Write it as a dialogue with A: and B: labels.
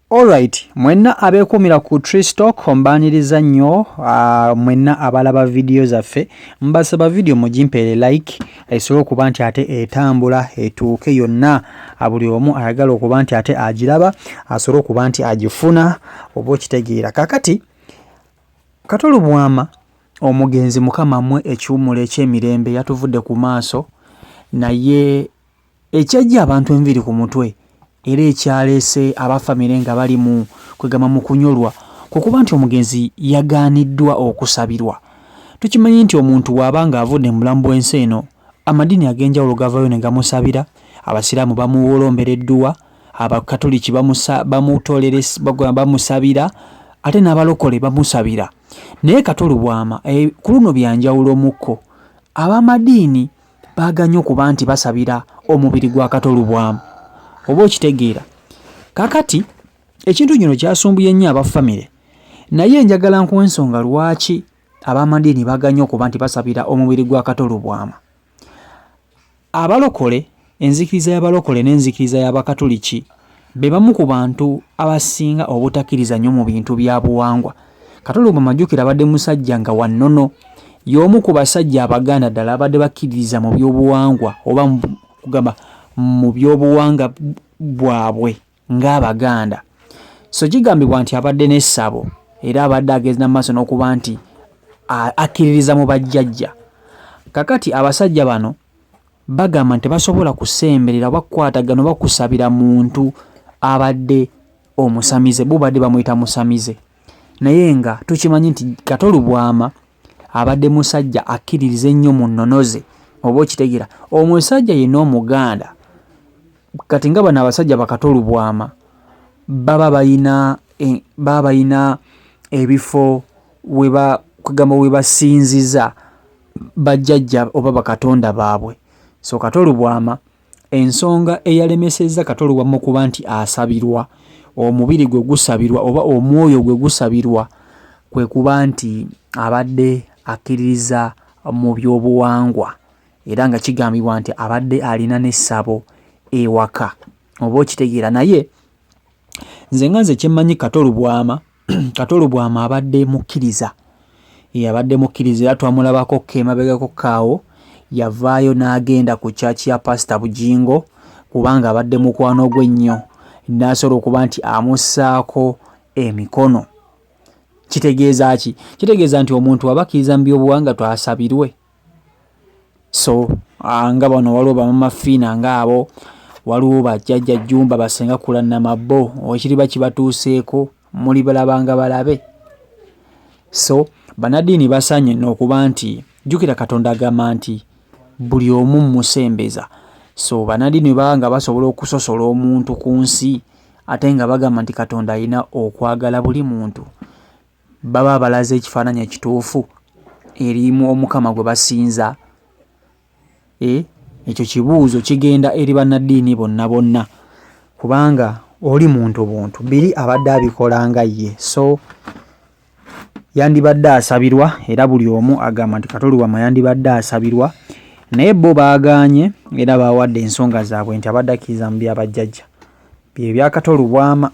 A: Alright, mwenna abeekumira ku Tristock mbaniriza nnyo, mwenna abalaba video zaffe mbasaba video mugimpeere like esobole okuba nti ate etambula etuuke yonna buli omu ayagala okuba nti ate agiraba asobole okuba nti agifuna oba okitegeera. Kakati Kato Lubwama omugenzi mukama mmwe ekiwumula eky'emirembe yatuvudde ku maaso naye ekyajja abantu enviri ku mutwe era ekyaleese abafamire nga bali mu kwegama mu kunyolwa kukuba nti omugenzi yagaaniddwa okusabirwa. Tukimanyi nti omuntu wabanga avudde mu bulamu bw'ensi eno amadini ag'enjawulo gavayo ne gamusabira, abasiraamu bamuwolombera edduwa, abakatoliki bamutoolera bamusabira ate n'abalokole bamusabira. Naye Kato Lubwama ku luno byanjawulo mukko, ab'amadiini baaganye okuba nti basabira omubiri gwa Kato Lubwama oba okitegeera. Kakati ekintu kino kyasumbuye nnyo abafamire naye njagala nkuwa ensonga lwaki ab'amadiini baaganye okuba nti basabira omubiri gwa Kato Lubwama. Abalokole, enzikiriza y'abalokole n'enzikiriza y'abakatoliki be bamu ku bantu abasinga obutakkiriza nnyo mu bintu bya buwangwa. Kato Lubwama jjukira abadde musajja nga wannono, y'omu ku basajja Abaganda ddala abadde bakkiririza mu by'obuwangwa oba kugamba mu by'obuwangwa bwabwe ng'Abaganda. So kigambibwa nti abadde n'essabo era abadde agenda maaso n'okuba nti akkiririza mu bajjajja. Kakati abasajja bano bagamba nti basobola kusemberera bakwatagana bakusabira muntu abadde omusamize, bo badde bamuyita musamize. Naye nga tukimanyi nti Kato Lubwama abadde musajja akkiririza ennyo mu nnonoze oba okitegeera. Omusajja yenna Omuganda kati nga bano abasajja ba Kato Lubwama baba balina ebifo kugamba we basinziza bajjajja oba bakatonda baabwe. So Kato Lubwama ensonga eyalemesezza Kato Lubwama okuba nti asabirwa, omubiri gwe gusabirwa oba omwoyo gwe gusabirwa, kwe kuba nti abadde akkiririza mu by'obuwangwa era nga kigambibwa nti abadde alina n'essabo ewaka oba okitegeera. Naye nze kyemmanyi Kato Lubwama Kato Lubwama abadde mukkiriza, abadde mukkiriza era twamulabako emabegako kaawo yavaayo n'agenda ku church ya Pastor Bujingo kubanga abadde mukwano gwe nnyo, n'asobola okuba nti amussaako emikono. Kitegeeza ki? Kitegeeza nti omuntu abakkiriza mu by'obuwangwa twasabirwe. So nga bano waliwo bamama Fiina ng'abo, waliwo bajjajja Jjumba basenga kula Namabbo, ekiriba kibatuuseeko muli balabanga balabe. So banaddiini basaanye n'okuba nti jjukira Katonda agamba nti buli omu musembeza. So banaddiini banga basobola okusosola omuntu ku nsi ate nga bagamba nti Katonda alina okwagala buli muntu, baba balaze ekifaananyi ekituufu erimu Omukama gwe basinza. Ekyo kibuuzo kigenda eri bannaddiini bonna kubanga oli muntu buntu, biri abadde abikola nga ye. So yandibadde asabirwa era buli omu agamba nti Kato Lubwama yandibadde asabirwa, naye bo baaganye era bawadde ensonga zaabwe nti abadde akkiriza mu by'abajjajja bye bya Kato Lubwama.